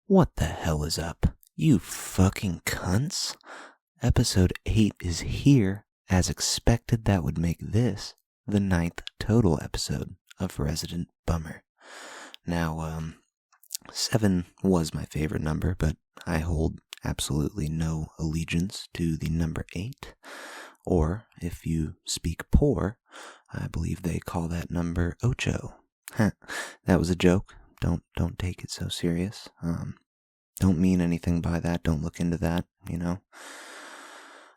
What the hell is up, you fucking cunts? Episode 8 is here. As expected, that would make this the 9th total episode of Resident Bummer. Now, 7 was my favorite number, but I hold absolutely no allegiance to the number 8. Or, if you speak poor, I believe they call that number ocho. That was a joke. Don't take it so serious. Don't mean anything by that. Don't look into that,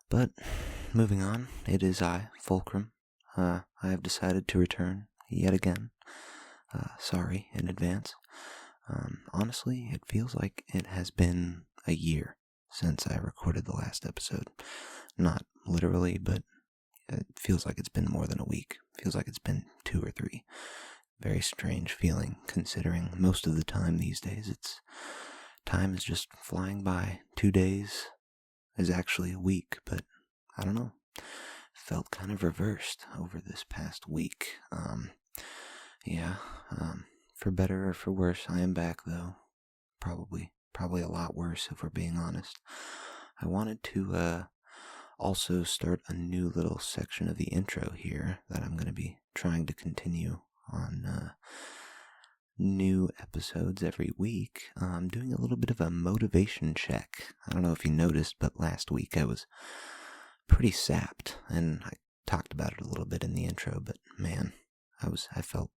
But, moving on, it is I, Fulcrum. I have decided to return yet again. Sorry in advance. Honestly, it feels like it has been a year since I recorded the last episode. Not literally, but it feels like it's been more than a week. Feels like it's been 2 or 3. Very strange feeling, considering most of the time these days time is just flying by. 2 days is actually a week, but I don't know. Felt kind of reversed over this past week. For better or for worse, I am back though. Probably a lot worse if we're being honest. I wanted to also start a new little section of the intro here that I'm going to be trying to continue on new episodes every week. I'm doing a little bit of a motivation check. I don't know if you noticed, but last week I was pretty sapped, and I talked about it a little bit in the intro, but man, I felt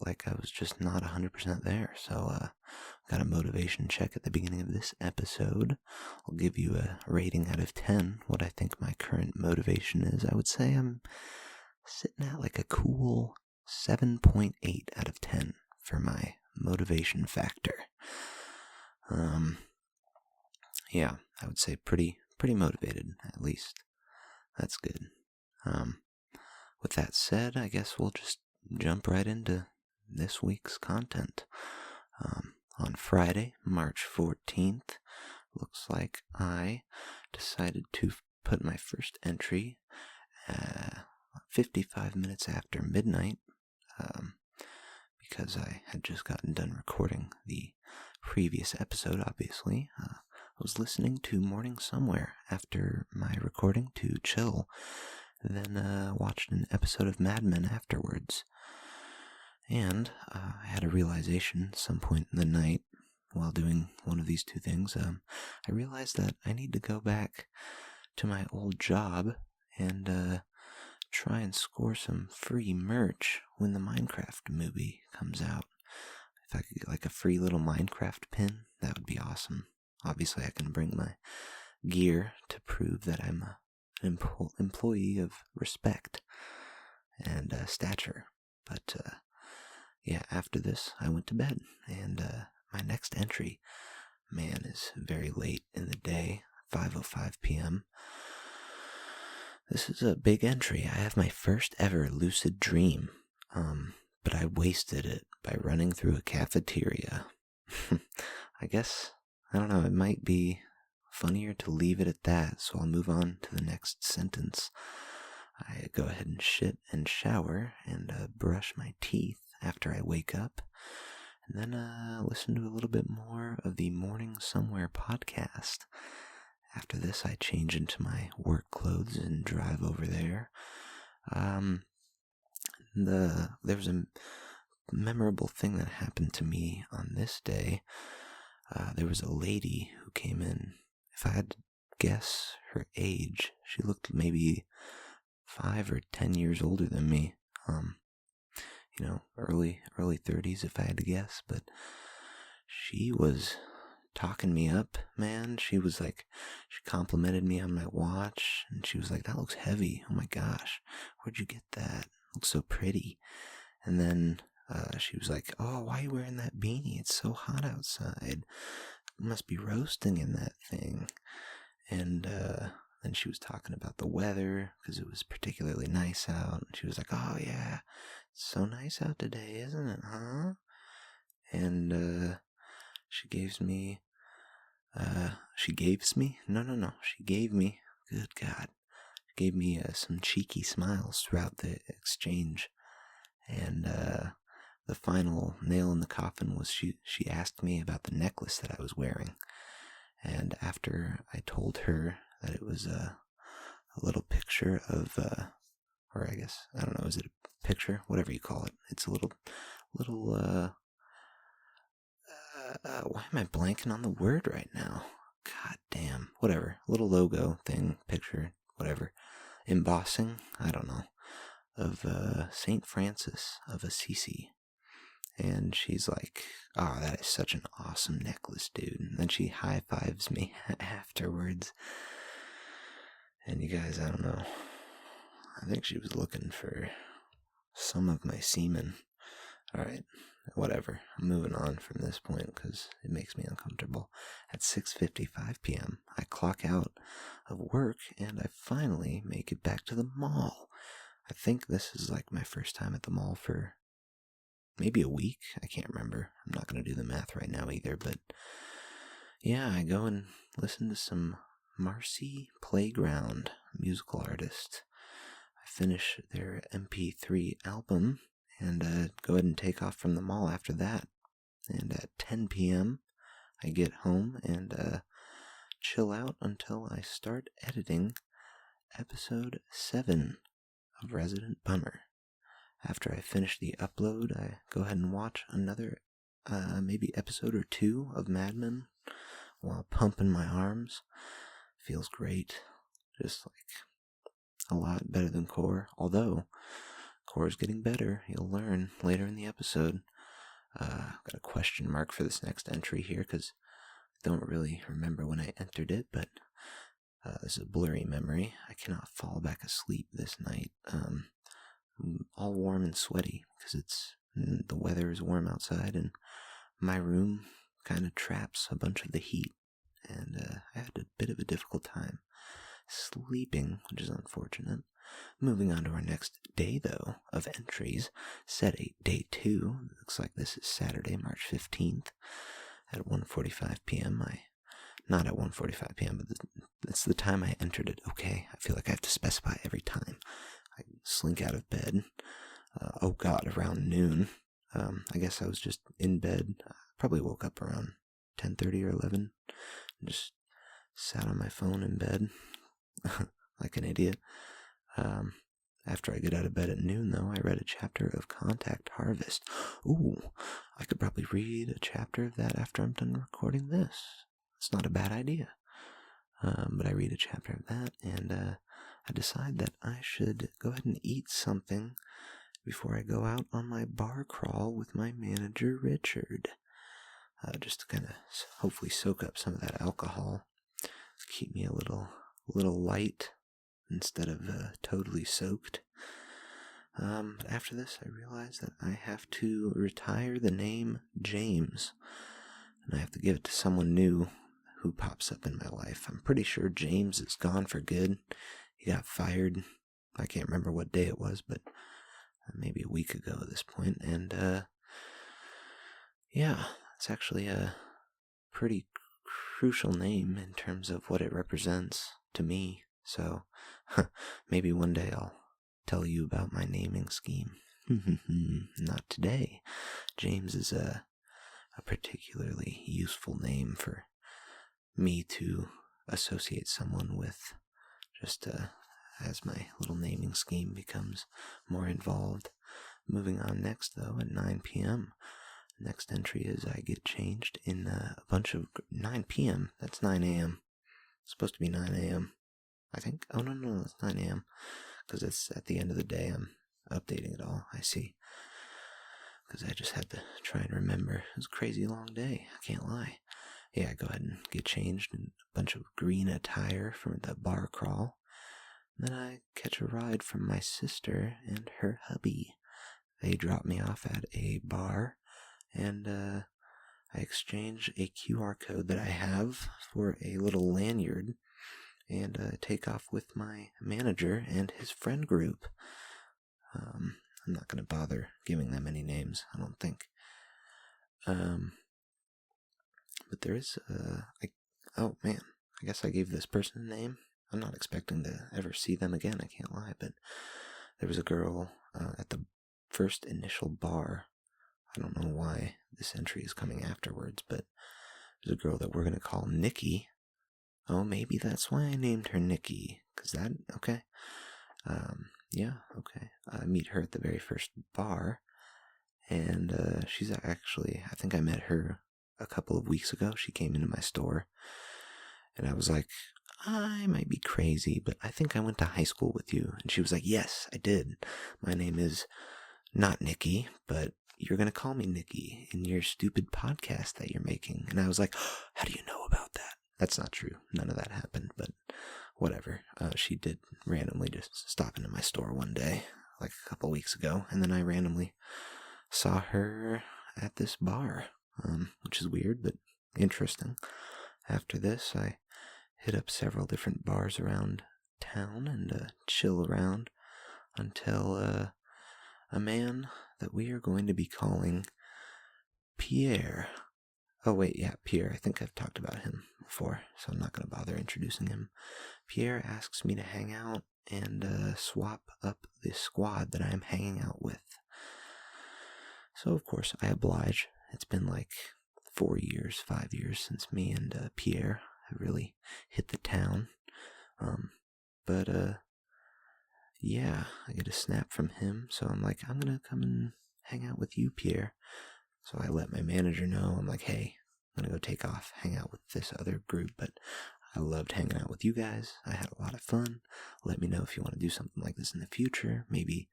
like I was just not 100% there. So got a motivation check at the beginning of this episode. I'll give you a rating out of 10, what I think my current motivation is. I would say I'm sitting at like a cool 7.8 out of 10 for my motivation factor. I would say pretty motivated, at least. That's good. With that said, I guess we'll just jump right into this week's content. On Friday, March 14th, looks like I decided to put my first entry 55 minutes after midnight, because I had just gotten done recording the previous episode, obviously. I was listening to Morning Somewhere after my recording to chill, then watched an episode of Mad Men afterwards. And I had a realization at some point in the night while doing one of these two things. I realized that I need to go back to my old job and try and score some free merch when the Minecraft movie comes out. If I could get like a free little Minecraft pin, that would be awesome. Obviously, I can bring my gear to prove that I'm an employee of respect and stature. But after this, I went to bed, and my next entry, man, is very late in the day, 5:05 p.m. This is a big entry. I have my first ever lucid dream, but I wasted it by running through a cafeteria. I guess, I don't know, it might be funnier to leave it at that, so I'll move on to the next sentence. I go ahead and shit and shower and brush my teeth after I wake up, and then listen to a little bit more of the Morning Somewhere podcast. After this, I change into my work clothes and drive over there. There was a memorable thing that happened to me on this day. There was a lady who came in. If I had to guess her age, she looked maybe 5 or 10 years older than me. Early 30s if I had to guess, but she was talking me up, man. She complimented me on my watch, and she was like, "That looks heavy. Oh my gosh, where'd you get that? It looks so pretty." And then she was like, "Oh, why are you wearing that beanie? It's so hot outside. You must be roasting in that thing." And then she was talking about the weather, because it was particularly nice out. And she was like, "Oh yeah, it's so nice out today, isn't it, huh?" And she gave me, good God, she gave me some cheeky smiles throughout the exchange. And the final nail in the coffin was she asked me about the necklace that I was wearing. And after I told her that it was a little picture of, or I guess, I don't know, is it a picture? Whatever you call it. It's a little, why am I blanking on the word right now? God damn. Whatever. Little logo thing, picture, whatever. Embossing, I don't know, of St. Francis of Assisi. And she's like, "Oh, that is such an awesome necklace, dude." And then she high-fives me afterwards. And you guys, I don't know. I think she was looking for some of my semen. Alright, whatever. I'm moving on from this point because it makes me uncomfortable. At 6:55 p.m., I clock out of work and I finally make it back to the mall. I think this is like my first time at the mall for maybe a week. I can't remember. I'm not going to do the math right now either, but yeah, I go and listen to some Marcy Playground, musical artist. I finish their MP3 album and go ahead and take off from the mall after that. And at 10 p.m., I get home and chill out until I start editing episode 7 of Resident Bummer. After I finish the upload, I go ahead and watch another, maybe episode or 2 of Mad Men while pumping my arms. Feels great. Just like a lot better than Core. Although, Core is getting better. You'll learn later in the episode. I've got a question mark for this next entry here because I don't really remember when I entered it, but this is a blurry memory. I cannot fall back asleep this night. All warm and sweaty because the weather is warm outside and my room kind of traps a bunch of the heat, and I had a bit of a difficult time sleeping, which is unfortunate. Moving on to our next day, though, of entries. Set 8, day 2. Looks like this is Saturday, March 15th at 1:45 p.m. Not at 1:45 p.m., but that's the time I entered it. Okay, I feel like I have to specify every time. I slink out of bed, around noon. I guess I was just in bed. Probably woke up around 10:30 or 11. Just sat on my phone in bed like an idiot. After I get out of bed at noon, though, I read a chapter of Contact Harvest. Ooh, I could probably read a chapter of that after I'm done recording this. It's not a bad idea. But I read a chapter of that, and I decide that I should go ahead and eat something before I go out on my bar crawl with my manager, Richard. Just to kind of hopefully soak up some of that alcohol. Keep me a little light instead of totally soaked. But after this, I realize that I have to retire the name James, and I have to give it to someone new who pops up in my life. I'm pretty sure James is gone for good. He got fired. I can't remember what day it was, but maybe a week ago at this point. And yeah, it's actually a pretty crucial name in terms of what it represents to me. So maybe one day I'll tell you about my naming scheme. Not today. James is a particularly useful name for me to associate someone with, just as my little naming scheme becomes more involved. Moving on next, though, at 9 p.m. Next entry is I get changed in a bunch of 9 p.m. That's 9 a.m. It's supposed to be 9 a.m. I think. Oh, no, it's 9 a.m. Because it's at the end of the day. I'm updating it all. I see. Because I just had to try and remember. It was a crazy long day. I can't lie. Yeah, I go ahead and get changed in a bunch of green attire from the bar crawl. Then I catch a ride from my sister and her hubby. They drop me off at a bar, and I exchange a QR code that I have for a little lanyard, and take off with my manager and his friend group. I'm not going to bother giving them any names, I don't think. But there is, oh man, I guess I gave this person a name. I'm not expecting to ever see them again, I can't lie, but there was a girl at the first initial bar I don't know why this entry is coming afterwards, but there's a girl that we're going to call Nikki. Oh, maybe that's why I named her Nikki. Okay. Yeah, okay. I meet her at the very first bar, and she's actually, I think I met her a couple of weeks ago. She came into my store, and I was like, I might be crazy, but I think I went to high school with you. And she was like, yes, I did. My name is not Nikki, but you're going to call me Nikki in your stupid podcast that you're making. And I was like, how do you know about that? That's not true. None of that happened, but whatever. She did randomly just stop into my store one day, like a couple weeks ago, and then I randomly saw her at this bar, which is weird, but interesting. After this, I hit up several different bars around town and chill around until a man that we are going to be calling Pierre. Oh, wait, yeah, Pierre. I think I've talked about him before, so I'm not going to bother introducing him. Pierre asks me to hang out and swap up the squad that I am hanging out with. So, of course, I oblige. It's been like 5 years since me and Pierre have really hit the town. But yeah, I get a snap from him, so I'm like, I'm going to come and hang out with you, Pierre. So I let my manager know. I'm like, hey, I'm going to go take off, hang out with this other group, but I loved hanging out with you guys. I had a lot of fun. Let me know if you want to do something like this in the future, maybe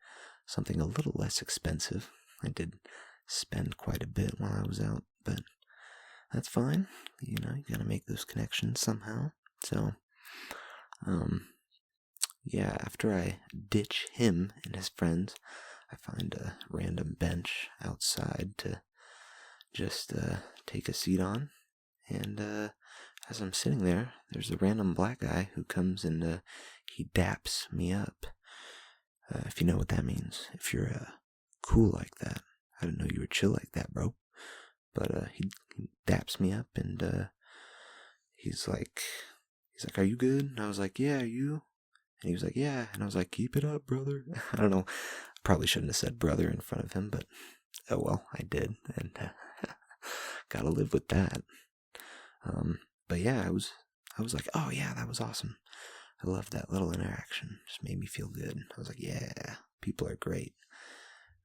something a little less expensive. I did spend quite a bit while I was out, but that's fine. You know, you got to make those connections somehow. So, yeah, after I ditch him and his friends, I find a random bench outside to just take a seat on, and as I'm sitting there, there's a random black guy who comes and he daps me up. If you know what that means, if you're cool like that. I didn't know you were chill like that, bro. But he daps me up, and he's like, are you good? And I was like, yeah, are you? And he was like, yeah. And I was like, keep it up, brother. I don't know. Probably shouldn't have said brother in front of him, but oh well, I did, and gotta live with that. But yeah, I was like, oh yeah, that was awesome. I loved that little interaction. Just made me feel good. I was like, yeah, people are great.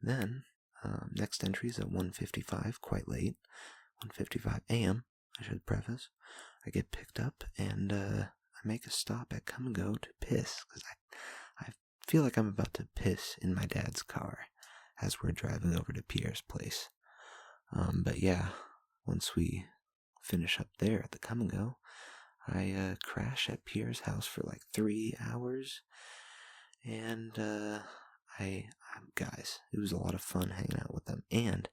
Then, next entry is at 1:55, quite late. 1:55 a.m., I should preface. I get picked up, and I make a stop at Come and Go to piss, because I feel like I'm about to piss in my dad's car as we're driving over to Pierre's place. But yeah, once we finish up there at the Come and Go, I crash at Pierre's house for like 3 hours, and guys, it was a lot of fun hanging out with them, and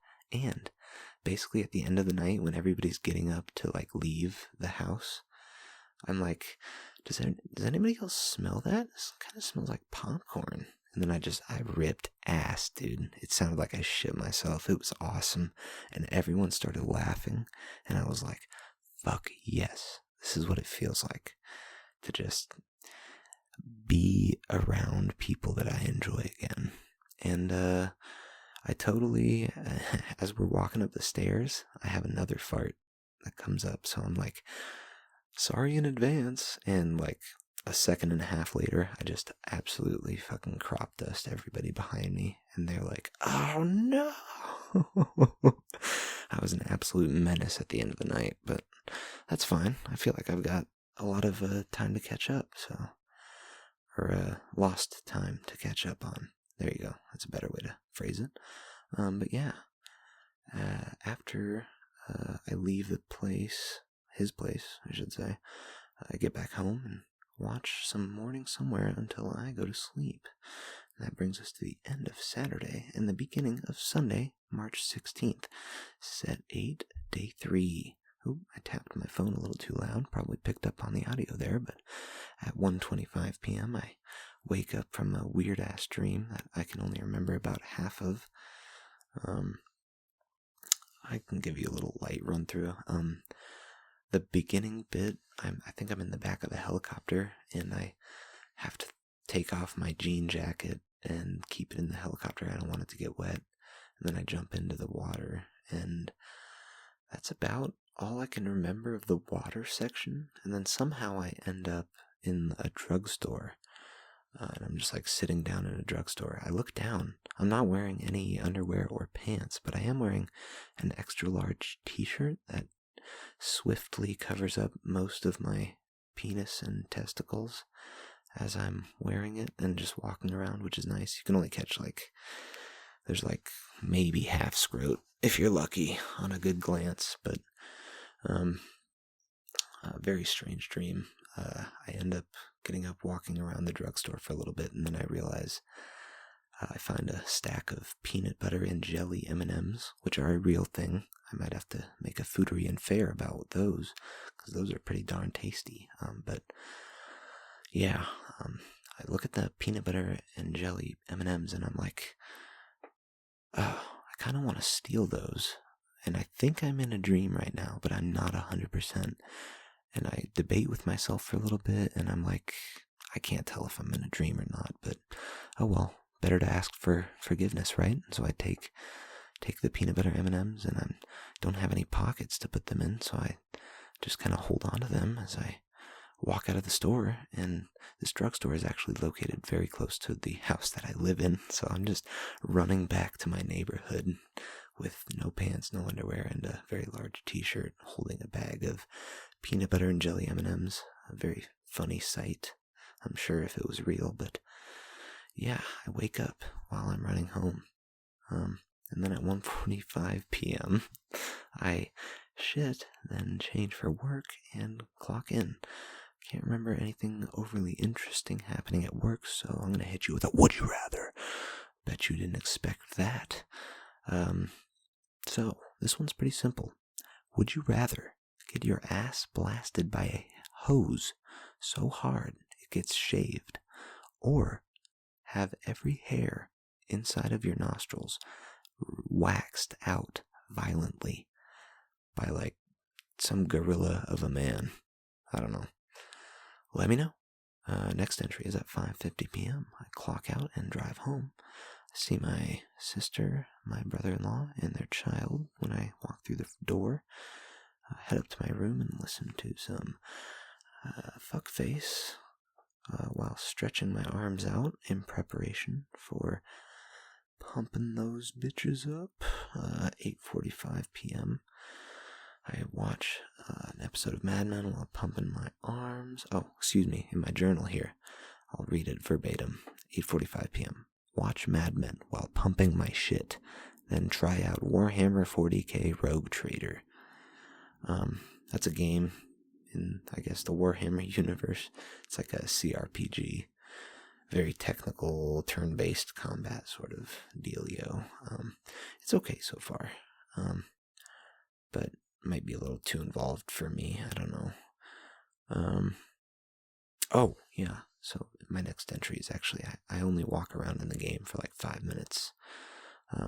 basically at the end of the night when everybody's getting up to like leave the house, I'm like, does anybody else smell that? This kind of smells like popcorn. And then I ripped ass, dude. It sounded like I shit myself. It was awesome. And everyone started laughing. And I was like, fuck yes. This is what it feels like to just be around people that I enjoy again. And I totally, as we're walking up the stairs, I have another fart that comes up. So I'm like, sorry in advance. And like a second and a half later, I just absolutely fucking crop dust everybody behind me. And they're like, oh no. I was an absolute menace at the end of the night, but that's fine. I feel like I've got a lot of time to catch up, or lost time to catch up on. There you go. That's a better way to phrase it. But yeah, after I leave the place, his place, I should say, I get back home and watch some Morning Somewhere until I go to sleep. And that brings us to the end of Saturday and the beginning of Sunday, March 16th. Set 8, day 3. Oh, I tapped my phone a little too loud. Probably picked up on the audio there, but at 1:25 p.m. I wake up from a weird-ass dream that I can only remember about half of. I can give you a little light run-through. The beginning bit, I think I'm in the back of a helicopter, and I have to take off my jean jacket and keep it in the helicopter. I don't want it to get wet. then I jump into the water, and that's about all I can remember of the water section. And then somehow I end up in a drugstore, and I'm just like sitting down in a drugstore. I look down. I'm not wearing any underwear or pants, but I am wearing an extra large t-shirt that swiftly covers up most of my penis and testicles as I'm wearing it and just walking around, which is nice. You can only catch there's maybe half scrot if you're lucky on a good glance, but a very strange dream. I end up getting up, walking around the drugstore for a little bit, and then I realize I find a stack of peanut butter and jelly M&Ms, which are a real thing. I might have to make a Foodiery and Fair about those, because those are pretty darn tasty. But yeah, I look at the peanut butter and jelly M&Ms, and I'm like, oh, I kind of want to steal those. And I think I'm in a dream right now, but I'm not 100%. And I debate with myself for a little bit, and I'm like, I can't tell if I'm in a dream or not, but oh well, better to ask for forgiveness, right? So I take the peanut butter M&Ms, and I don't have any pockets to put them in, so I just kind of hold on to them as I walk out of the store. And this drugstore is actually located very close to the house that I live in, so I'm just running back to my neighborhood with no pants, no underwear, and a very large t-shirt, holding a bag of peanut butter and jelly M&Ms. A very funny sight, I'm sure, if it was real. But yeah, I wake up while I'm running home, and then at 1:45 p.m. I shit, then change for work and clock in. Can't remember anything overly interesting happening at work, so I'm gonna hit you with a would you rather. Bet you didn't expect that. So this one's pretty simple. Would you rather get your ass blasted by a hose so hard it gets shaved, or have every hair inside of your nostrils waxed out violently by some gorilla of a man? I don't know. Let me know. Next entry is at 5:50 p.m. I clock out and drive home. I see my sister, my brother-in-law, and their child when I walk through the door. I head up to my room and listen to some fuckface while stretching my arms out in preparation for pumping those bitches up. 8:45 p.m. I watch an episode of Mad Men while pumping my arms. Oh, excuse me, in my journal here. I'll read it verbatim. 8:45 p.m. Watch Mad Men while pumping my shit. Then try out Warhammer 40k Rogue Trader. That's a game in, I guess, the Warhammer universe. It's like a CRPG. Very technical, turn-based combat sort of dealio. It's okay so far. But might be a little too involved for me. I don't know. Oh, yeah. So my next entry is actually, I only walk around in the game for 5 minutes.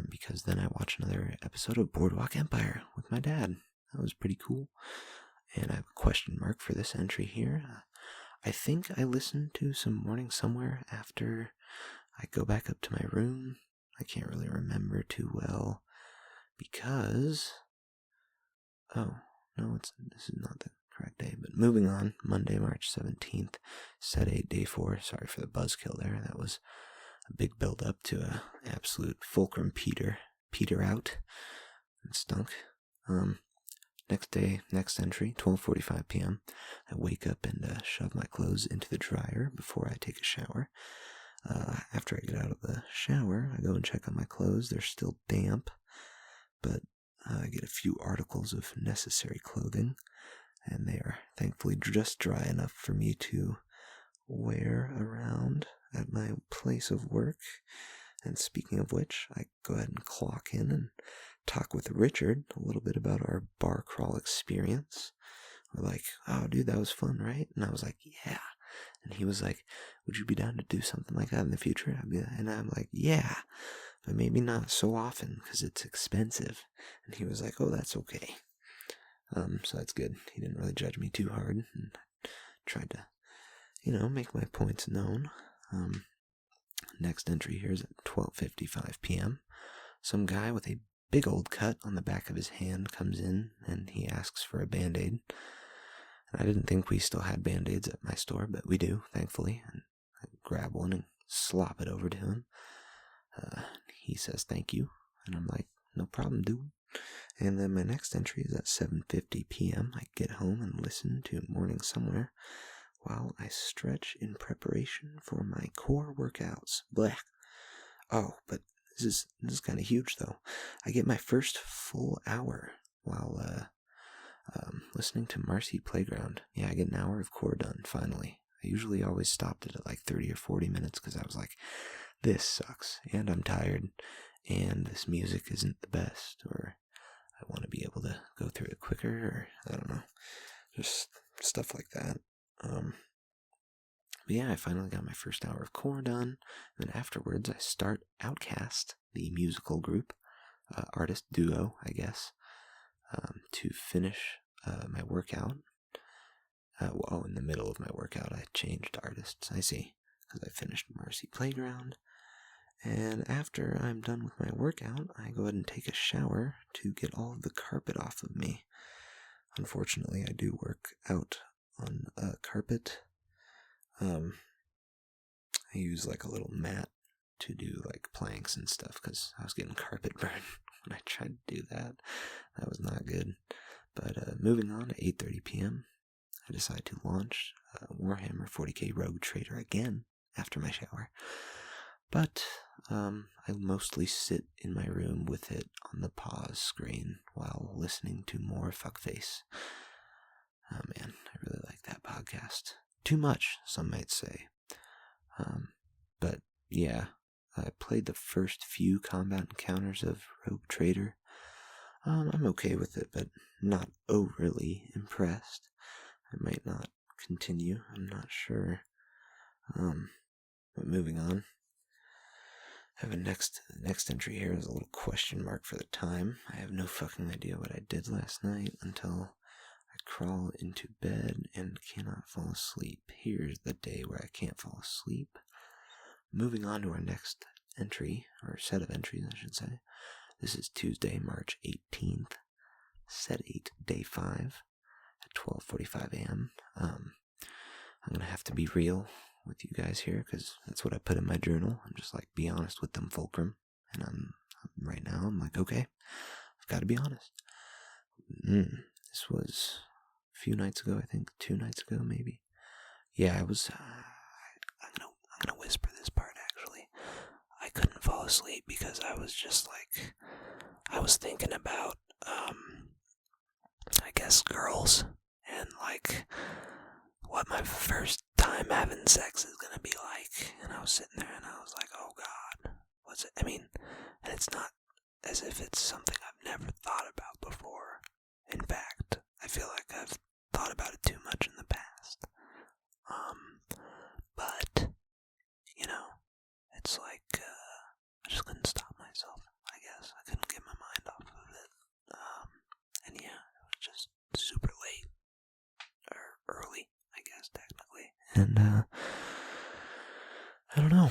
Because then I watch another episode of Boardwalk Empire with my dad. That was pretty cool. And I have a question mark for this entry here. I think I listened to some Morning Somewhere after I go back up to my room. I can't really remember too well because... Oh, no, this is not the correct day. But moving on, Monday, March 17th, set 8, day 4. Sorry for the buzzkill there. That was a big build-up to a absolute Fulcrum Peter out. It stunk. Next day, next entry, 12:45 p.m. I wake up and shove my clothes into the dryer before I take a shower. After I get out of the shower, I go and check on my clothes. They're still damp, but I get a few articles of necessary clothing, and they are thankfully just dry enough for me to wear around at my place of work. And speaking of which, I go ahead and clock in and talk with Richard a little bit about our bar crawl experience. We're like, oh, dude, that was fun, right? And I was like, yeah. And he was like, would you be down to do something like that in the future? And I'm like, yeah, but maybe not so often because it's expensive. And he was like, oh, that's okay. So that's good. He didn't really judge me too hard and tried to, make my points known. Next entry here is at 12:55 p.m. some guy with a big old cut on the back of his hand comes in, and he asks for a Band-Aid. And I didn't think we still had Band-Aids at my store, but we do, thankfully. And I grab one and slop it over to him. He says thank you, and I'm like, no problem, dude. And then my next entry is at 7:50 p.m. I get home and listen to Morning Somewhere while I stretch in preparation for my core workouts. Blech. Oh, but this is kind of huge, though. I get my first full hour while listening to Marcy Playground. Yeah, I get an hour of core done, finally. I usually always stopped it at like 30 or 40 minutes because I was like, this sucks, and I'm tired, and this music isn't the best, or I want to be able to go through it quicker, or I don't know, just stuff like that. But yeah, I finally got my first hour of core done, and then afterwards I start Outcast, the musical group, artist duo, I guess, to finish my workout. In the middle of my workout I changed artists, I see, because I finished Marcy Playground. And after I'm done with my workout, I go ahead and take a shower to get all of the carpet off of me. Unfortunately, I do work out on carpet. I use like a little mat to do like planks and stuff because I was getting carpet burn when I tried to do that. That was not good. But moving on to 8:30 p.m., I decide to launch Warhammer 40k Rogue Trader again after my shower. But I mostly sit in my room with it on the pause screen while listening to more Fuckface. Oh man, I really like that podcast. Too much, some might say. But yeah, I played the first few combat encounters of Rogue Trader. I'm okay with it, but not overly impressed. I might not continue, I'm not sure. But moving on. I have a next entry here is a little question mark for the time. I have no fucking idea what I did last night until I crawl into bed and cannot fall asleep. Here's the day where I can't fall asleep. Moving on to our next entry, or set of entries, I should say. This is Tuesday, March 18th, set 8, day 5, at 12:45 a.m. I'm going to have to be real with you guys here, because that's what I put in my journal. I'm just like, be honest with them, Fulcrum. And I'm like, okay, I've got to be honest. This was a few nights ago, I think, 2 nights ago, maybe. Yeah, I was, I'm gonna whisper this part, actually. I couldn't fall asleep because I was just like, I was thinking about, I guess, girls, and like, what my first time having sex is gonna be like. And I was sitting there and I was like, oh god, what's it? I mean, and it's not as if it's something I've never thought about before. In fact, I feel like I've thought about it too much in the past. But, you know, it's like, I just couldn't stop myself, I guess. I couldn't get my mind off of it. And yeah, it was just super late. Or early, I guess, technically. And, I don't know.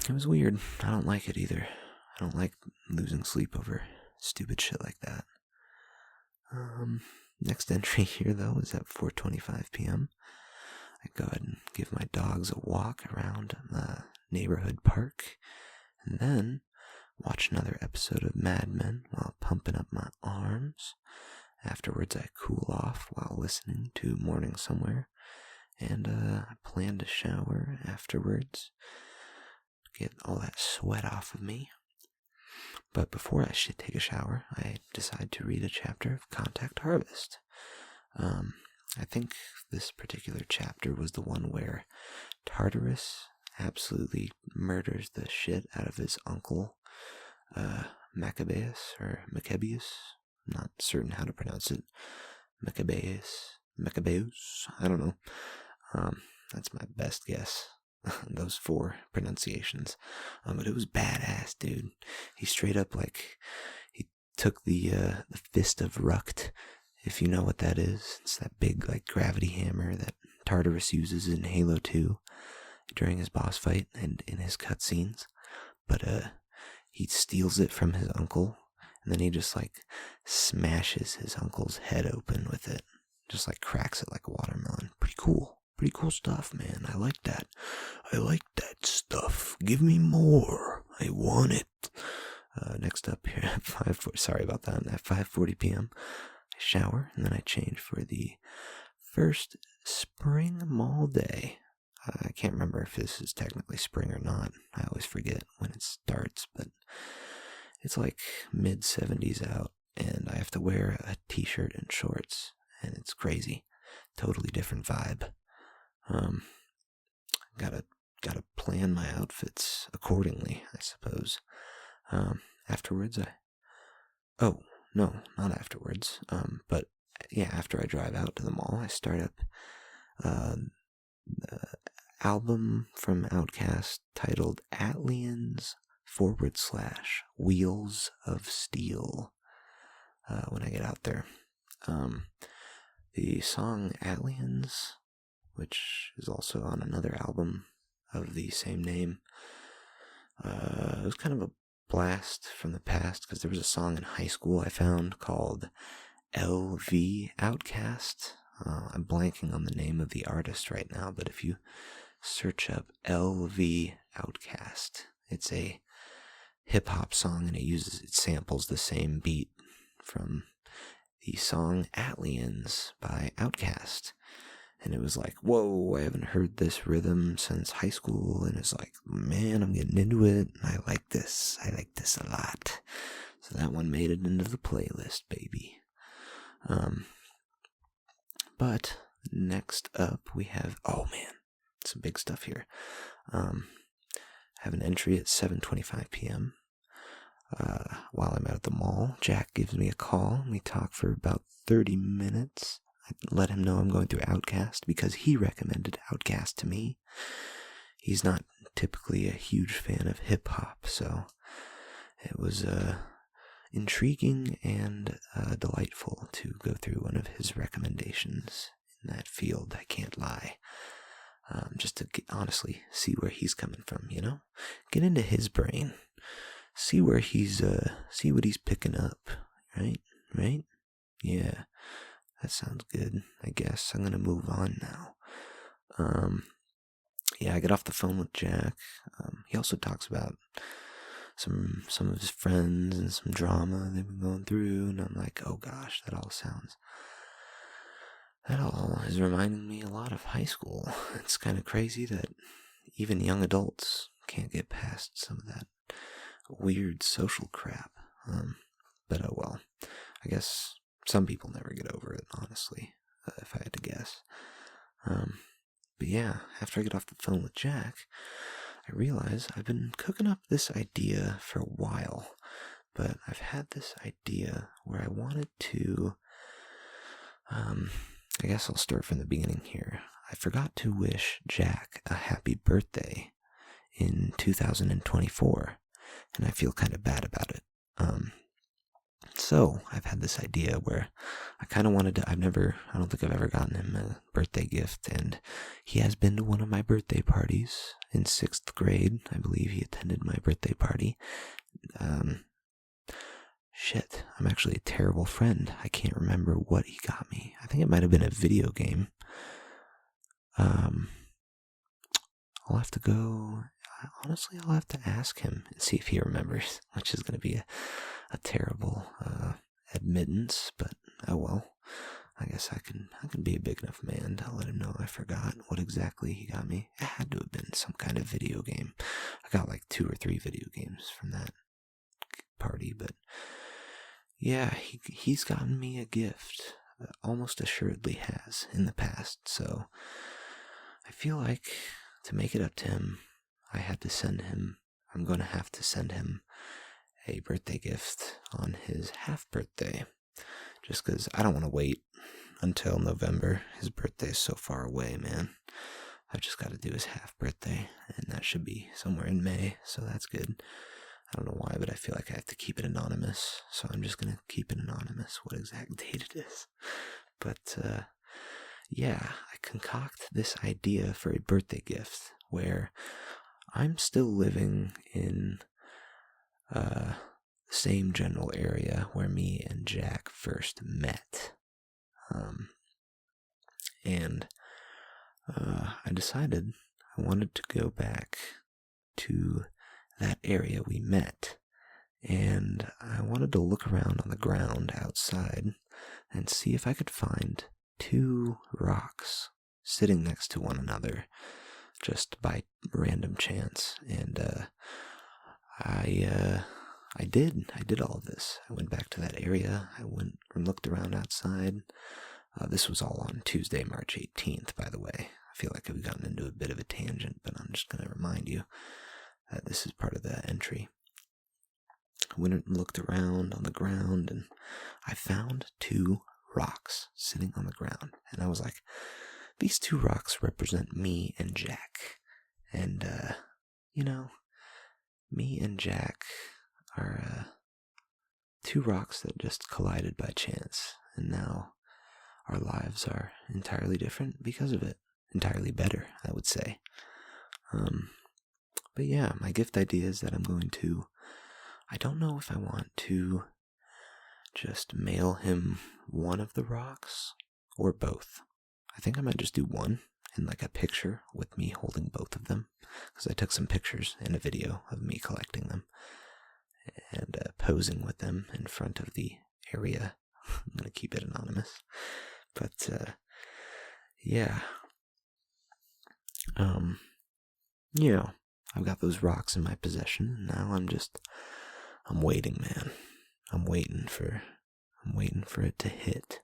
It was weird. I don't like it either. I don't like losing sleep over stupid shit like that. Next entry here, though, is at 4:25 p.m. I go ahead and give my dogs a walk around the neighborhood park, and then watch another episode of Mad Men while pumping up my arms. Afterwards, I cool off while listening to Morning Somewhere, and I plan to shower afterwards, get all that sweat off of me. But before I should take a shower, I decide to read a chapter of Contact Harvest. I think this particular chapter was the one where Tartarus absolutely murders the shit out of his uncle, Maccabeus, I'm not certain how to pronounce it. Maccabeus, I don't know. That's my best guess. Those 4 pronunciations. But it was badass, dude. He straight up, like, he took the Fist of Rucht, if you know what that is. It's that big, like, gravity hammer that Tartarus uses in Halo 2 during his boss fight and in his cutscenes. But he steals it from his uncle, and then he just like smashes his uncle's head open with it. Just like cracks it like a watermelon. Pretty cool. Pretty cool stuff, man. I like that. I like that stuff. Give me more. I want it. Next up here at 5:40. Sorry about that. At 5:40 p.m., I shower, and then I change for the first spring mall day. I can't remember if this is technically spring or not. I always forget when it starts, but it's like mid-70s out, and I have to wear a t-shirt and shorts, and it's crazy. Totally different vibe. Gotta plan my outfits accordingly, I suppose. Afterwards, oh, no, not afterwards. But yeah, after I drive out to the mall, I start up the album from Outkast titled Aliens /Wheels of Steel when I get out there. The song Aliens, which is also on another album of the same name, it was kind of a blast from the past because there was a song in high school I found called LV Outkast. I'm blanking on the name of the artist right now, but if you search up LV Outkast, it's a hip-hop song, and it samples the same beat from the song Aliens by Outkast. And it was like, whoa, I haven't heard this rhythm since high school, and it's like, man, I'm getting into it, and I like this a lot. So that one made it into the playlist, baby. But next up we have, oh man, some big stuff here. I have an entry at 7:25 p.m. While I'm out at the mall, Jack gives me a call, and we talk for about 30 minutes. I let him know I'm going through Outkast because he recommended Outkast to me. He's not typically a huge fan of hip-hop, so it was intriguing and delightful to go through one of his recommendations in that field, I can't lie. Just to honestly see where he's coming from, you know? Get into his brain. See where see what he's picking up, right? Right? Yeah. That sounds good, I guess. I'm gonna move on now. Yeah, I get off the phone with Jack. He also talks about some of his friends and some drama they've been going through, and I'm like, oh gosh, that all is reminding me a lot of high school. It's kind of crazy that even young adults can't get past some of that weird social crap. But oh well. I guess some people never get over it, honestly, if I had to guess. But yeah, after I get off the phone with Jack, I realize I've been cooking up this idea for a while, but I've had this idea where I wanted to, I guess I'll start from the beginning here. I forgot to wish Jack a happy birthday in 2024, and I feel kind of bad about it. So I've had this idea where I kind of wanted to, I don't think I've ever gotten him a birthday gift, and he has been to one of my birthday parties in 6th grade. I believe he attended my birthday party. Shit, I'm actually a terrible friend. I can't remember what he got me. I think it might have been a video game. I'll have to go, honestly, I'll have to ask him and see if he remembers, which is going to be a terrible admittance, but oh well. I guess I can be a big enough man to let him know I forgot what exactly he got me. It had to have been some kind of video game. I got like 2 or 3 video games from that party, but yeah, he's gotten me a gift. Almost assuredly has in the past, so I feel like to make it up to him, I'm going to have to send him a birthday gift on his half birthday, just because I don't want to wait until November. His birthday is so far away, man. I've just got to do his half birthday, and that should be somewhere in May, so that's good. I don't know why, but I feel like I have to keep it anonymous, so I'm just going to keep it anonymous what exact date it is. But yeah, I concoct this idea for a birthday gift where I'm still living in same general area where me and Jack first met. And I decided I wanted to go back to that area we met, and I wanted to look around on the ground outside and see if I could find 2 rocks sitting next to one another just by random chance. And I did all of this. I went back to that area. I went and looked around outside. This was all on Tuesday, March 18th, by the way. I feel like I've gotten into a bit of a tangent, but I'm just going to remind you that this is part of the entry. I went and looked around on the ground, and I found 2 rocks sitting on the ground. And I was like, these 2 rocks represent me and Jack. And, me and Jack are 2 rocks that just collided by chance. And now our lives are entirely different because of it. Entirely better, I would say. But yeah, my gift idea is that I don't know if I want to just mail him one of the rocks or both. I think I might just do one in like a picture with me holding both of them, because I took some pictures and a video of me collecting them and posing with them in front of the area. I'm going to keep it anonymous. But, yeah. I've got those rocks in my possession. Now I'm waiting, man. I'm waiting for it to hit.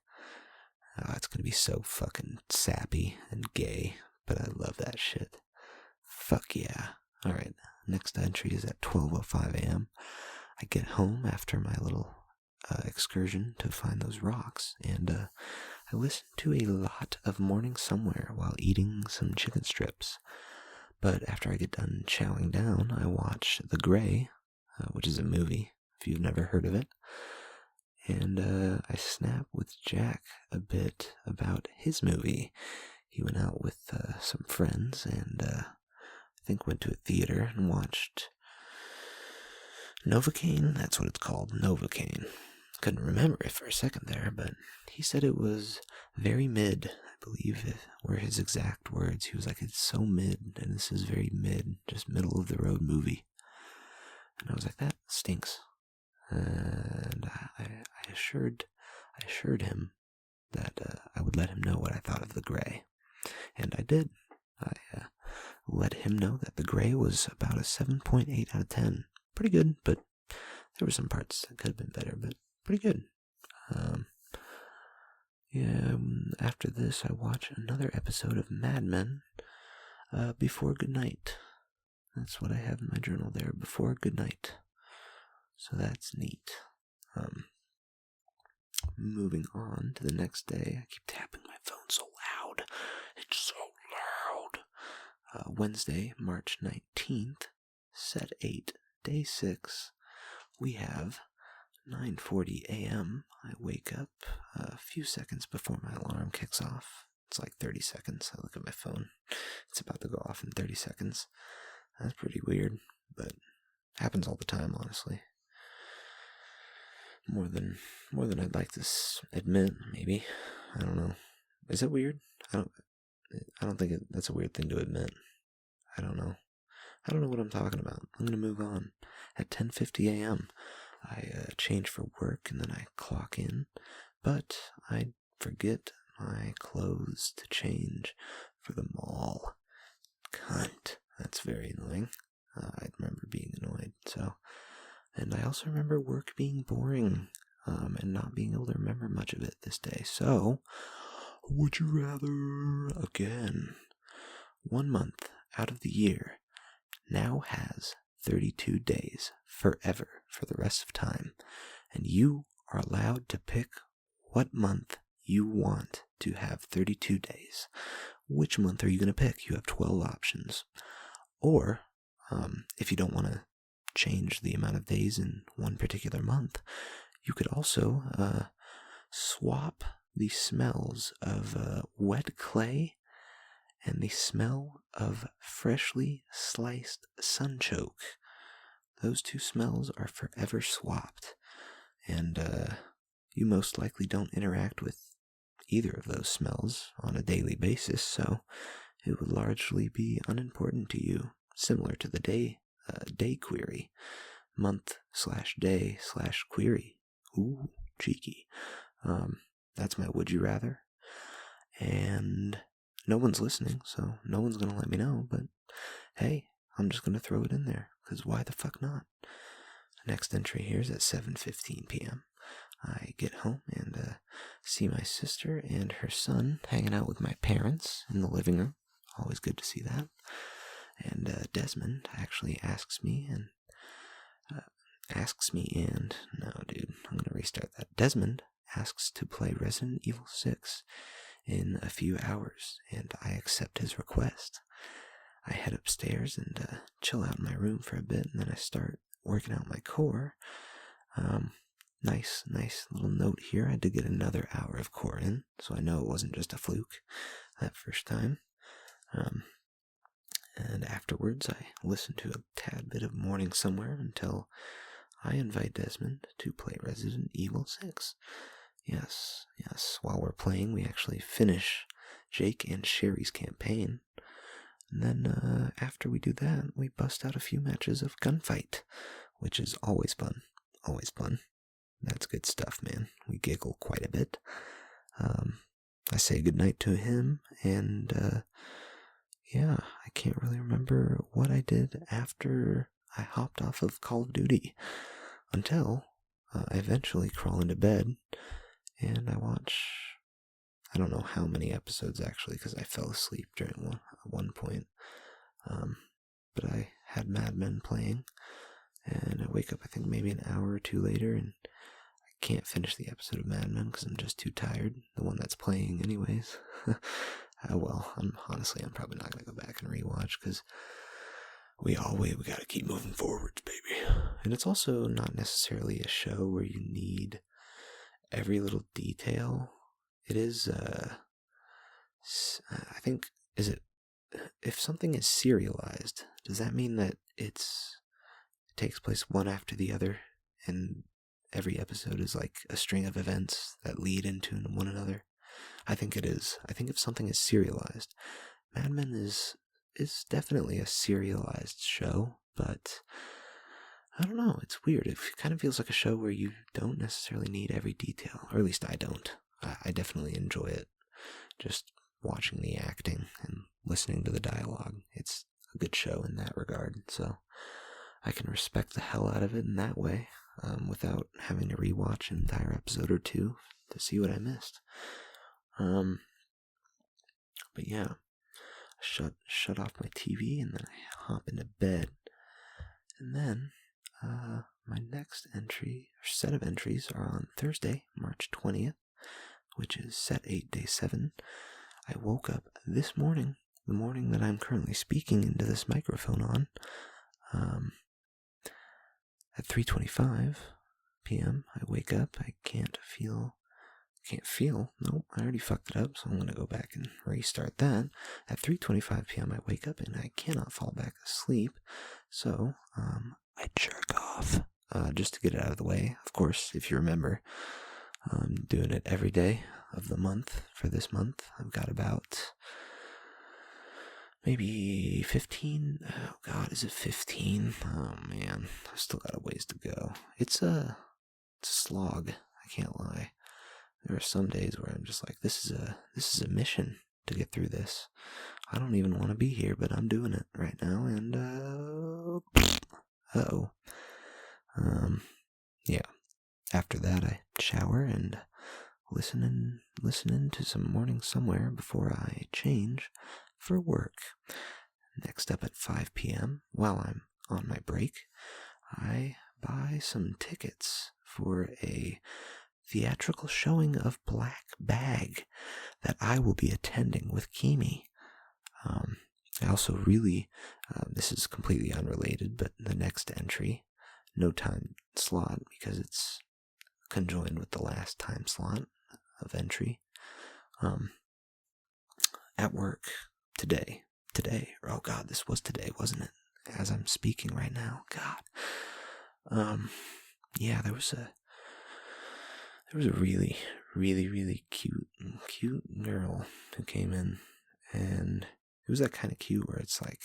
It's gonna be so fucking sappy and gay, but I love that shit. Fuck yeah. Alright, next entry is at 12:05 a.m. I get home after my little excursion to find those rocks, and I listen to a lot of Morning Somewhere while eating some chicken strips. But after I get done chowing down, I watch The Grey, which is a movie, if you've never heard of it. And I snap with Jack a bit about his movie. He went out with some friends and I think went to a theater and watched Novocaine. That's what it's called, Novocaine. Couldn't remember it for a second there, but he said it was very mid, I believe were his exact words. He was like, it's so mid, and this is very mid, just middle of the road movie. And I was like, that stinks. And I assured him that I would let him know what I thought of The Grey. And I did. I let him know that The Grey was about a 7.8 out of 10. Pretty good, but there were some parts that could have been better, but pretty good. After this, I watch another episode of Mad Men before goodnight. That's what I have in my journal there, before goodnight. So that's neat. Moving on to the next day, I keep tapping my phone so loud. It's so loud. Wednesday, March 19th, set 8, day 6. We have 9:40 a.m. I wake up a few seconds before my alarm kicks off. It's like 30 seconds. I look at my phone. It's about to go off in 30 seconds. That's pretty weird, but happens all the time, honestly. More than I'd like to admit, maybe. I don't know. Is it weird? I don't think that's a weird thing to admit. I don't know. I don't know what I'm talking about. I'm gonna move on. At 10:50 a.m., I change for work and then I clock in, but I forget my clothes to change for the mall. Cunt. That's very annoying. I remember being annoyed, so. And I also remember work being boring, and not being able to remember much of it this day. So, would you rather, again, 1 month out of the year now has 32 days forever for the rest of time, and you are allowed to pick what month you want to have 32 days. Which month are you going to pick? You have 12 options. Or, if you don't want to change the amount of days in one particular month, you could also swap the smells of wet clay and the smell of freshly sliced sunchoke. those two smells are forever swapped. And you most likely don't interact with either of those smells on a daily basis, so it would largely be unimportant to you, similar to the day query, month/day/query. Ooh, cheeky. That's my would you rather. And no one's listening, so no one's going to let me know, but hey, I'm just going to throw it in there, because why the fuck not? Next entry here is at 7:15 p.m. I get home and see my sister and her son hanging out with my parents in the living room. Always good to see that. And Desmond actually asks me, no, dude, I'm going to restart that. Desmond asks to play Resident Evil 6 in a few hours, and I accept his request. I head upstairs and chill out in my room for a bit, and then I start working out my core. Nice little note here. I did get another hour of core in, so I know it wasn't just a fluke that first time. And afterwards, I listen to a tad bit of Morning Somewhere until I invite Desmond to play Resident Evil 6. Yes, while we're playing, we actually finish Jake and Sherry's campaign. And then after we do that, we bust out a few matches of Gunfight, which is always fun. Always fun. That's good stuff, man. We giggle quite a bit. I say goodnight to him, and yeah, I can't really remember what I did after I hopped off of Call of Duty until I eventually crawl into bed and I watch, I don't know how many episodes actually, because I fell asleep during one point, but I had Mad Men playing, and I wake up I think maybe an hour or two later, and I can't finish the episode of Mad Men because I'm just too tired, the one that's playing anyways. Well, I'm probably not going to go back and rewatch, because we gotta keep moving forwards, baby. And it's also not necessarily a show where you need every little detail. It is, I think, if something is serialized, does that mean that it takes place one after the other, and every episode is like a string of events that lead into one another? I think it is. I think if something is serialized, Mad Men is definitely a serialized show, but I don't know, it's weird. It kind of feels like a show where you don't necessarily need every detail, or at least I don't. I definitely enjoy it, just watching the acting and listening to the dialogue. It's a good show in that regard, so I can respect the hell out of it in that way, without having to rewatch an entire episode or two to see what I missed. But yeah, I shut off my TV, and then I hop into bed, and then my next set of entries are on Thursday, March 20th, which is set 8 day 7. I woke up this morning, the morning that I'm currently speaking into this microphone on, at 3:25 p.m. I wake up. I can't feel. Nope, I already fucked it up, so I'm going to go back and restart that. At 3:25 p.m. I wake up and I cannot fall back asleep, so I jerk off, just to get it out of the way. Of course, if you remember, I'm doing it every day of the month. For this month, I've got about maybe 15. Oh god, is it 15? Oh man, I've still got a ways to go. It's a slog, I can't lie. There are some days where I'm just like, this is a mission to get through this. I don't even want to be here, but I'm doing it right now, and yeah. After that, I shower and listen to some Morning Somewhere before I change for work. Next up at 5 p.m., while I'm on my break, I buy some tickets for a theatrical showing of Black Bag that I will be attending with Keamy. I also really, this is completely unrelated, but the next entry, no time slot, because it's conjoined with the last time slot of entry, at work today, oh god, this was today, wasn't it? As I'm speaking right now, god, Yeah, there was a really, really, really cute girl who came in, and it was that kind of cute where it's like,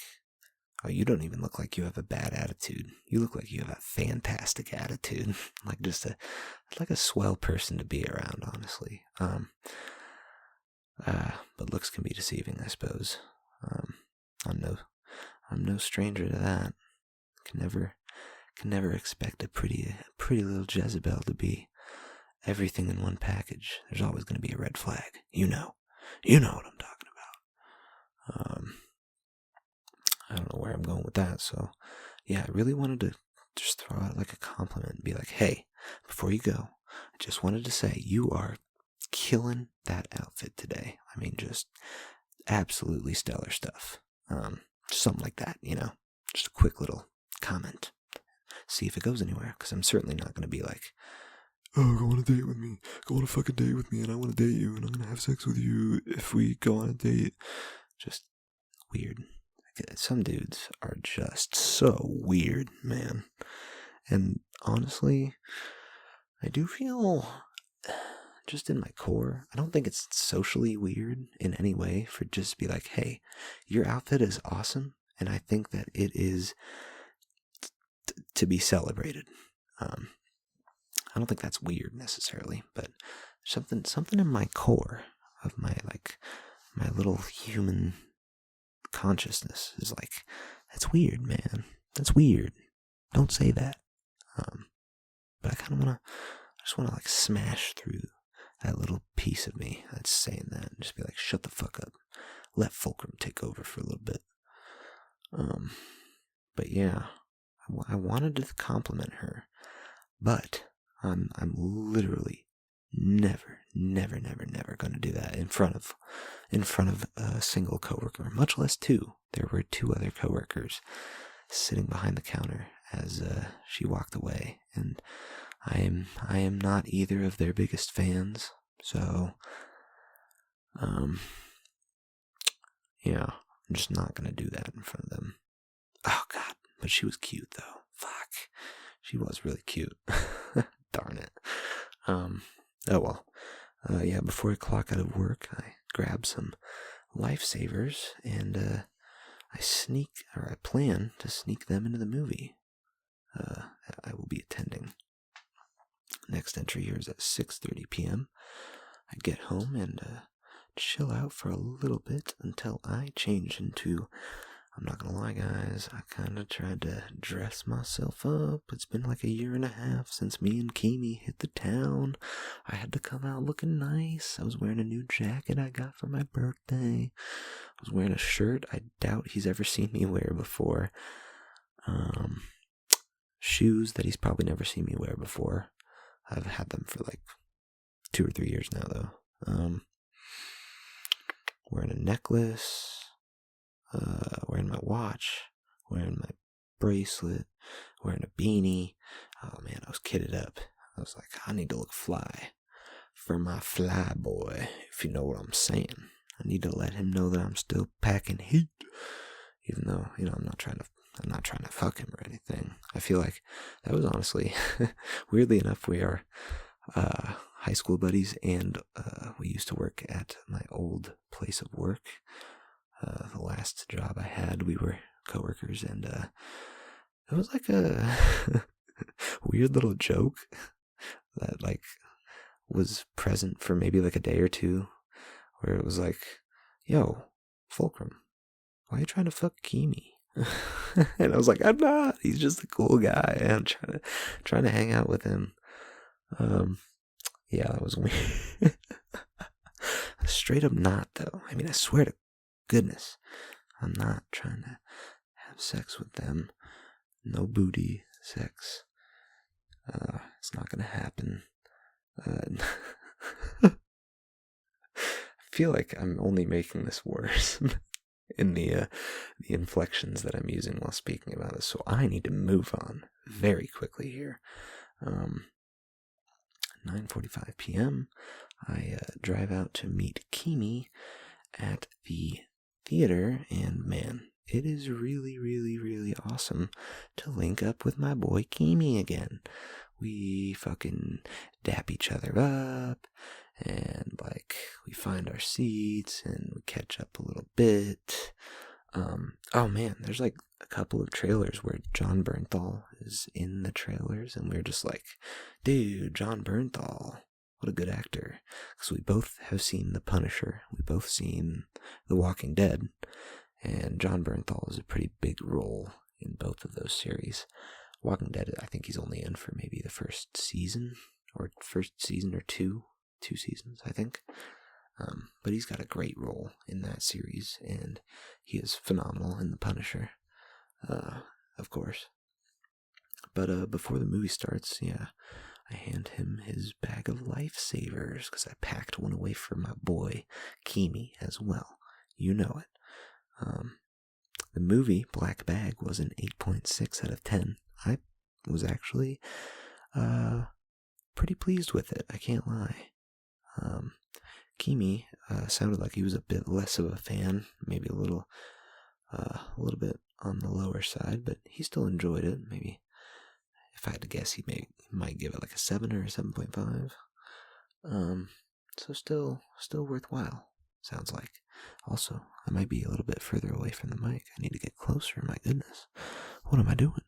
oh, you don't even look like you have a bad attitude. You look like you have a fantastic attitude. Like like a swell person to be around, honestly. But looks can be deceiving, I suppose. I'm no stranger to that. Can never expect a pretty little Jezebel to be everything in one package. There's always going to be a red flag. You know what I'm talking about. I don't know where I'm going with that. So, yeah, I really wanted to just throw out like a compliment and be like, hey, before you go, I just wanted to say you are killing that outfit today. I mean, just absolutely stellar stuff. Something like that, just a quick little comment. See if it goes anywhere, because I'm certainly not going to be like, oh, go on a date with me. Go on a fucking date with me, and I want to date you, and I'm going to have sex with you if we go on a date. Just weird. Some dudes are just so weird, man. And honestly, I do feel, just in my core, I don't think it's socially weird in any way for just to be like, hey, your outfit is awesome, and I think that it is to be celebrated. I don't think that's weird necessarily, but something in my core of my little human consciousness is like, that's weird, man. That's weird. Don't say that. But I just want to like smash through that little piece of me that's saying that and just be like, shut the fuck up. Let Fulcrum take over for a little bit. But yeah, I wanted to compliment her, but I'm literally never going to do that in front of a single coworker, much less two. There were two other coworkers sitting behind the counter as she walked away, and I am not either of their biggest fans. So, yeah, I'm just not going to do that in front of them. Oh, God, but she was cute, though. Fuck. She was really cute. Darn it. Oh, well. Yeah, before I clock out of work, I grab some lifesavers, and I plan to sneak them into the movie I will be attending. Next entry here is at 6:30 p.m. I get home and chill out for a little bit until I change into, I'm not gonna lie, guys, I kind of tried to dress myself up. It's been like a year and a half since me and Keamy hit the town. I had to come out looking nice. I was wearing a new jacket I got for my birthday. I was wearing a shirt I doubt he's ever seen me wear before. Shoes that he's probably never seen me wear before. I've had them for like 2 or 3 years now, though. Wearing a necklace, wearing my watch, wearing my bracelet, wearing a beanie. Oh man, I was kitted up. I was like, I need to look fly for my fly boy, if you know what I'm saying. I need to let him know that I'm still packing heat, even though, I'm not trying to fuck him or anything. I feel like that was honestly, weirdly enough, we are high school buddies, and we used to work at my old place of work. The last job I had, we were coworkers, and it was like a weird little joke that like was present for maybe like a day or two, where it was like, yo, Fulcrum, why are you trying to fuck Keamy? And I was like, I'm not. He's just a cool guy, and I'm trying to hang out with him. Yeah, that was weird. Straight up not, though. I mean, I swear to goodness, I'm not trying to have sex with them. No booty sex. It's not gonna happen. I feel like I'm only making this worse in the inflections that I'm using while speaking about this, so I need to move on very quickly here. 9:45 p.m. I drive out to meet Keamy at the theater, and man, it is really, really, really awesome to link up with my boy Keamy again. We fucking dap each other up, and like we find our seats and we catch up a little bit. Oh man, there's like a couple of trailers where John Bernthal is in the trailers, and we're just like, dude, John Bernthal, what a good actor. Because we both have seen The Punisher, we both seen The Walking Dead, and John Bernthal is a pretty big role in both of those series. Walking Dead, I think he's only in for maybe the first season or two seasons, I think. But he's got a great role in that series, and he is phenomenal in The Punisher, of course. But before the movie starts, I hand him his bag of lifesavers, because I packed one away for my boy Keamy as well. You know it. The movie Black Bag was an 8.6 out of 10. I was actually pretty pleased with it, I can't lie. Keamy sounded like he was a bit less of a fan, maybe a little bit on the lower side, but he still enjoyed it. Maybe, if I had to guess, he might give it like a 7 or a 7.5. So still worthwhile, sounds like. Also, I might be a little bit further away from the mic. I need to get closer, my goodness. What am I doing?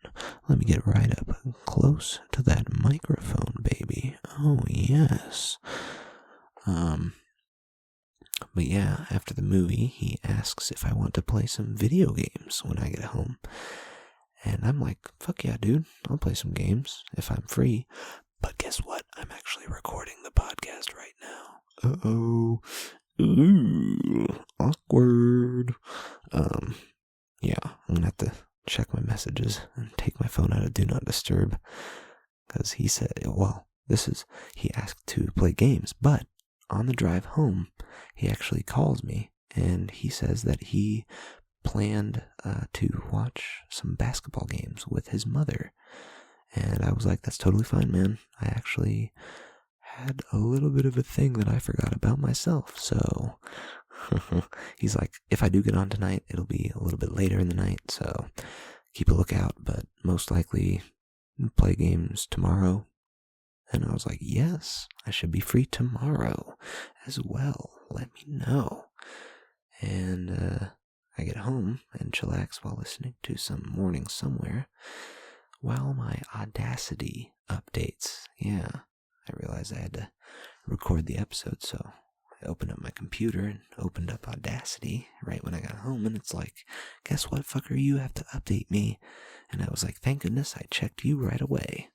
Let me get right up close to that microphone, baby. Oh, yes. But yeah, after the movie, he asks if I want to play some video games when I get home. And I'm like, fuck yeah, dude, I'll play some games if I'm free. But guess what? I'm actually recording the podcast right now. Uh-oh. Ooh, awkward. Yeah, I'm gonna have to check my messages and take my phone out of Do Not Disturb. Because he said, he asked to play games, but on the drive home, he actually calls me, and he says that he planned to watch some basketball games with his mother. And I was like, that's totally fine, man. I actually had a little bit of a thing that I forgot about myself, so he's like, if I do get on tonight, it'll be a little bit later in the night, so keep a lookout, but most likely play games tomorrow. And I was like, yes, I should be free tomorrow as well. Let me know. And I get home and chillax while listening to some Morning Somewhere while my Audacity updates. Yeah, I realized I had to record the episode, so I opened up my computer and opened up Audacity right when I got home, and it's like, guess what, fucker, you have to update me. And I was like, thank goodness I checked you right away.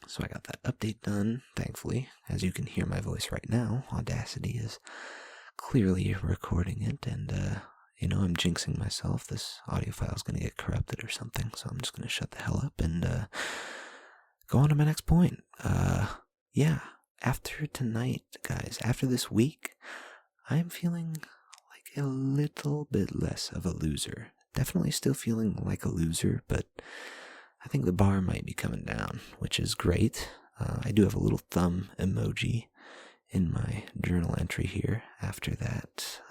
So I got that update done, thankfully. As you can hear my voice right now, Audacity is clearly recording it, and, I'm jinxing myself. This audio file is going to get corrupted or something, so I'm just going to shut the hell up and go on to my next point. After tonight, guys, after this week, I'm feeling like a little bit less of a loser. Definitely still feeling like a loser, but I think the bar might be coming down, which is great. I do have a little thumb emoji in my journal entry here after that,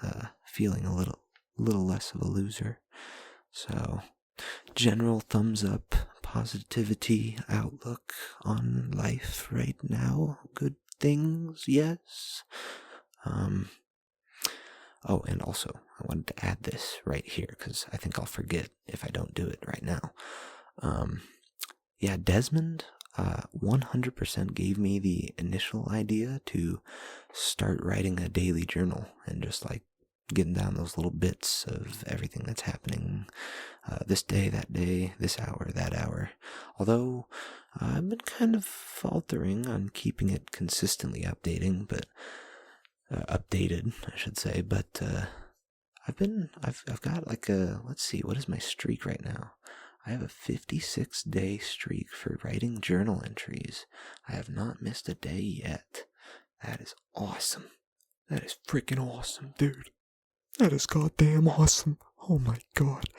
feeling a little less of a loser. So, general thumbs up, positivity, outlook on life right now, good things, yes. Oh, and also, I wanted to add this right here, because I think I'll forget if I don't do it right now. Desmond 100% gave me the initial idea to start writing a daily journal and just like getting down those little bits of everything that's happening this day, that day, this hour, that hour. Although I've been kind of faltering on keeping it consistently updated, I should say. But I've got like let's see, what is my streak right now? I have a 56-day streak for writing journal entries. I have not missed a day yet. That is awesome. That is freaking awesome, dude. That is goddamn awesome. Oh my god.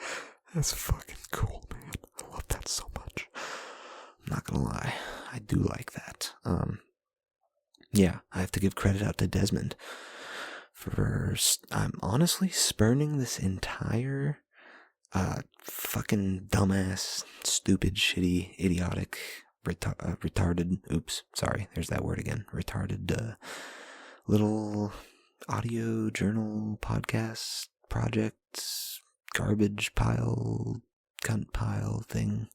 That's fucking cool, man. I love that so much. I'm not gonna lie. I do like that. I have to give credit out to Desmond I'm honestly spurning this entire fucking dumbass, stupid, shitty, idiotic, retarded, oops, sorry, there's that word again, retarded, little audio journal podcast projects, garbage pile, cunt pile thing.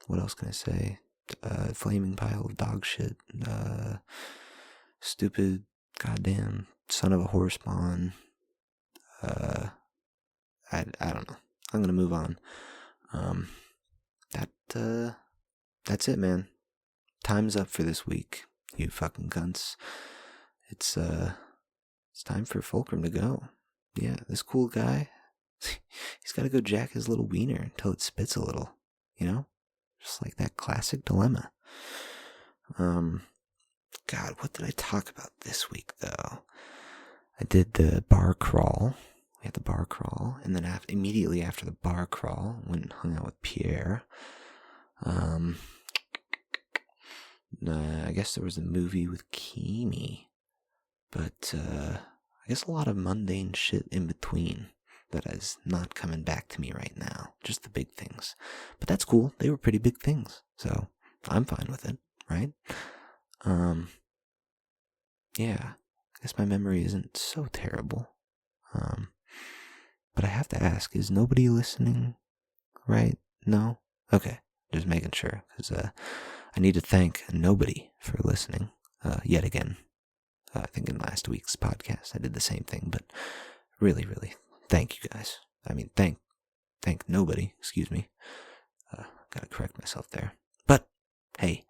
What else can I say? Flaming pile of dog shit, stupid, goddamn, son of a horse spawn. I don't know. I'm gonna move on. That's it, man. Time's up for this week, you fucking cunts. It's time for Fulcrum to go. Yeah, this cool guy, he's gotta go jack his little wiener until it spits a little, you know? Just like that classic dilemma. God, what did I talk about this week, though? I did the bar crawl. We had the bar crawl, and then immediately after the bar crawl, went and hung out with Pierre. I guess there was a movie with Keamy, but I guess a lot of mundane shit in between that is not coming back to me right now. Just the big things. But that's cool. They were pretty big things, so I'm fine with it, right? Yeah, I guess my memory isn't so terrible. But I have to ask, is nobody listening, right? No? Okay, just making sure, because I need to thank nobody for listening, yet again. I think in last week's podcast I did the same thing, but really, really, thank you guys. I mean, thank nobody, excuse me. Gotta correct myself there. But, hey,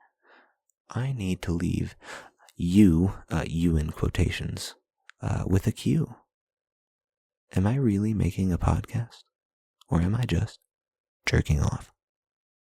I need to leave you in quotations, with a cue. Am I really making a podcast? Or am I just jerking off?